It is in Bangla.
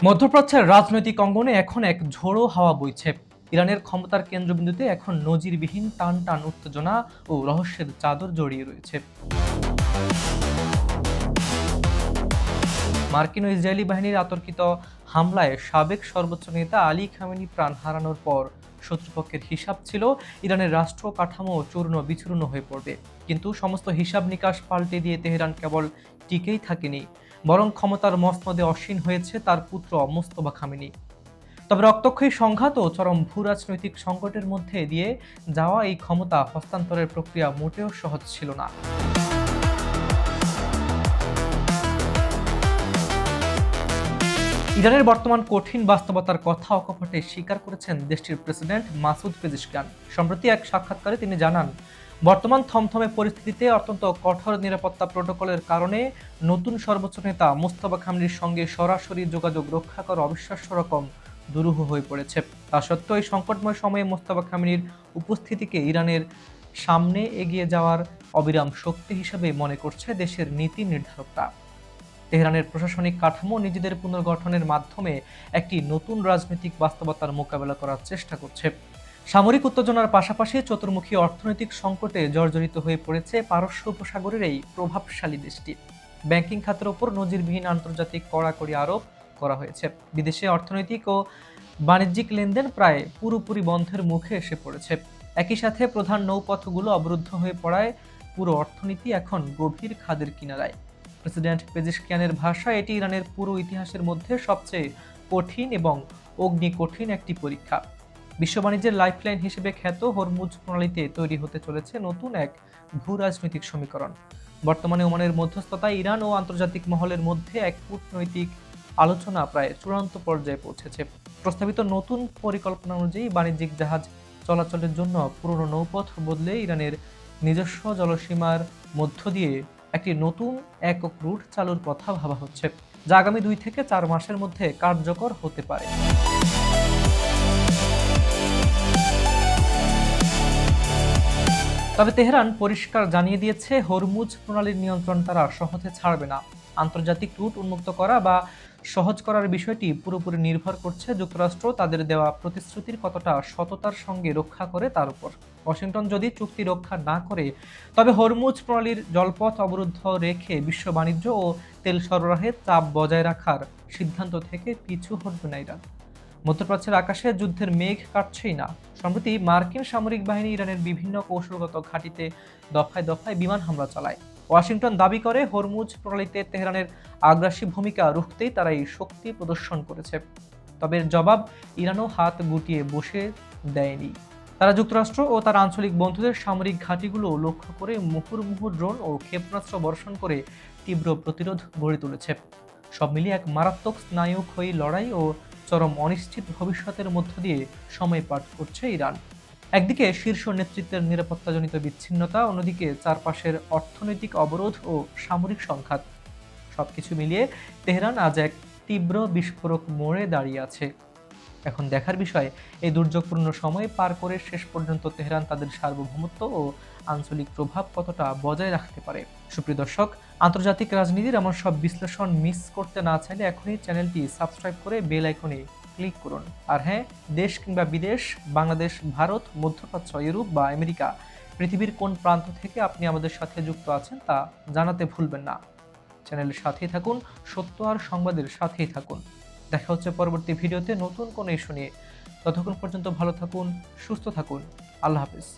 মধ্যপ্রাচ্যের রাজনৈতিক অঙ্গনে এখন এক ঝোড়ো হাওয়া বইছে। ইরানের ক্ষমতার কেন্দ্রবিন্দুতে এখন নজিরবিহীন টান টান উত্তেজনা ও রহস্যের চাদর জড়িয়ে রয়েছে। মার্কিন ও ইসরায়েলি বাহিনীর আতর্কিত হামলায় সাবেক সর্বোচ্চ নেতা আলী খামেনি প্রাণ হারানোর পর শত্রুপক্ষের হিসাব ছিল ইরানের রাষ্ট্র কাঠামো চূর্ণ বিচূর্ণ হয়ে পড়বে। কিন্তু সমস্ত হিসাব নিকাশ পাল্টে দিয়ে তেহরান কেবল টিকেই থাকেনি, বরং ক্ষমতার মসনদে অসীন হয়েছে তার পুত্র মোস্তফা খামেনি। তবে রক্তক্ষয়ী সংঘাত ও চরম ভূরাজনৈতিক সংকটের মধ্যে দিয়ে যাওয়া এই ক্ষমতা হস্তান্তরের প্রক্রিয়া মোটেও সহজ ছিল না। ইরানের বর্তমান কঠিন বাস্তবতার কথা অকপটে স্বীকার করেছেন দেশটির প্রেসিডেন্ট মাসুদ পেজিশকিয়ান। সম্প্রতি এক সাক্ষাৎকারে তিনি জানান, বর্তমান থমথমে পরিস্থিতিতে অত্যন্ত কঠোর নিরাপত্তা প্রোটোকলের কারণে নতুন সর্বোচ্চ নেতা মোস্তফা খামেনির সঙ্গে সরাসরি যোগাযোগ রক্ষা করা অবিশ্বাস্য রকম দুরূহ হয়ে পড়েছে। তা সত্ত্বেও এই সংকটময় সময়ে মোস্তফা খামেনির উপস্থিতিকে ইরানের সামনে এগিয়ে যাওয়ার অবিরাম শক্তি হিসেবে মনে করছে দেশের নীতি নির্ধারকরা। তেহরানের প্রশাসনিক কাঠামো নিজেদের পুনর্গঠনের মাধ্যমে একটি নতুন রাজনৈতিক বাস্তবতার মোকাবেলা করার চেষ্টা করছে। সামরিক উত্তেজনার পাশাপাশি চতুর্মুখী অর্থনৈতিক সংকটে জর্জরিত হয়ে পড়েছে পারস্য উপসাগরের এই প্রভাবশালী দেশটি। ব্যাংকিং খাতের ওপর নজিরবিহীন আন্তর্জাতিক কড়াকড়ি আরোপ করা হয়েছে। বিদেশে অর্থনৈতিক ও বাণিজ্যিক লেনদেন প্রায় পুরোপুরি বন্ধের মুখে এসে পড়েছে। একই সাথে প্রধান নৌপথগুলো অবরুদ্ধ হয়ে পড়ায় পুরো অর্থনীতি এখন গভীর খাদের কিনারায়। প্রেসিডেন্ট পেজিশকিয়ানের ভাষায় এটি ইরানের পুরো ইতিহাসের মধ্যে সবচেয়ে কঠিন এবং অগ্নিকঠিন একটি পরীক্ষা। বিশ্ব বাণিজ্যের লাইফলাইন হিসেবে খ্যাত হরমুজ প্রণালীতে তৈরি হতে চলেছে নতুন এক ভূ রাজনৈতিক সমীকরণ। বর্তমানে ওমানের মধ্যস্থতায় ইরান ও আন্তর্জাতিক মহলের মধ্যে এক কূটনৈতিক আলোচনা প্রায় চূড়ান্ত পর্যায়ে পৌঁছেছে। প্রস্তাবিত নতুন পরিকল্পনা অনুযায়ী বাণিজ্যিক জাহাজ চলাচলের জন্য পুরনো নৌপথ বদলে ইরানের নিজস্ব জলসীমার মধ্য দিয়ে একটি নতুন একক রুট চালুর কথা ভাবা হচ্ছে, যা আগামী 2 থেকে 4 মাসের মধ্যে কার্যকর হতে পারে। তবে তেহরান পরিষ্কার জানিয়ে দিয়েছে, হরমুজ প্রণালীর নিয়ন্ত্রণ তারা সহজে ছাড়বে না। আন্তর্জাতিক রুট উন্মুক্ত করা বা সহজ করার বিষয়টি পুরোপুরি নির্ভর করছে যুক্তরাষ্ট্র তাদের দেওয়া প্রতিশ্রুতির কতটা সততার সঙ্গে রক্ষা করে তার উপর। ওয়াশিংটন যদি চুক্তি রক্ষা না করে, তবে হরমুজ প্রণালীর জলপথ অবরুদ্ধ রেখে বিশ্ব বাণিজ্য ও তেল সরবরাহে চাপ বজায় রাখার সিদ্ধান্ত থেকে পিছু হটবে না ইরান। মধ্যপ্রাচ্যের আকাশে যুদ্ধের মেঘ কাটছেই না। সম্প্রতি মার্কিন সামরিক বাহিনী ইরানের বিভিন্ন কৌশলগত ঘাঁটিতে দফায় দফায় বিমান হামলা চালায়। ওয়াশিংটন দাবি করে, হরমুজ প্রণালীতে তেহরানের আগ্রাসী ভূমিকা রুখতেই তারা এই শক্তি প্রদর্শন করেছে। তবে এর জবাব ইরানও হাত গুটিয়ে বসে দেয়নি। তারা যুক্তরাষ্ট্র ও তার আঞ্চলিক বন্ধুদের সামরিক ঘাঁটিগুলো লক্ষ্য করে মুহুর্মুহু ড্রোন ও ক্ষেপণাস্ত্র বর্ষণ করে তীব্র প্রতিরোধ গড়ে তুলেছে। সব মিলিয়ে এক মারাত্মক স্নায়ুক্ষয়ী লড়াই ও চরম অনিশ্চিত ভবিষ্যতের মধ্য দিয়ে সময় পার করছে ইরান। একদিকে শীর্ষ নেতৃত্বের নিরাপত্তাজনিত বিচ্ছিন্নতা, অন্যদিকে চারপাশের অর্থনৈতিক অবরোধ ও সামরিক সংঘাত। সবকিছু মিলিয়ে তেহরান আজ এক তীব্র বিস্ফোরক মোড়ে দাঁড়িয়ে আছে। এখন দেখার বিষয়, এই দুর্যোগপূর্ণ সময় পার করে শেষ পর্যন্ত তেহরান তাদের সার্বভৌমত্ব ও আঞ্চলিক প্রভাব কতটা বজায় রাখতে পারে। সুপ্রিয় দর্শক, আন্তর্জাতিক রাজনীতির এমন সব বিশ্লেষণ মিস করতে না চাইলে এখনই চ্যানেলটি সাবস্ক্রাইব করে বেল আইকনে ক্লিক করুন। আর হ্যাঁ, দেশ কিংবা বিদেশ, বাংলাদেশ, ভারত, মধ্যপ্রাচ্য, ইউরোপ বা আমেরিকা, পৃথিবীর কোন প্রান্ত থেকে আপনি আমাদের সাথে যুক্ত আছেন তা জানাতে ভুলবেন না। চ্যানেলের সাথেই থাকুন, সত্য আর সংবাদের সাথেই থাকুন। দেখা হচ্ছে পরবর্তী ভিডিওতে নতুন কোনো ইস্যু নিয়ে। ততক্ষণ পর্যন্ত ভালো থাকুন, সুস্থ থাকুন। আল্লাহ হাফেজ।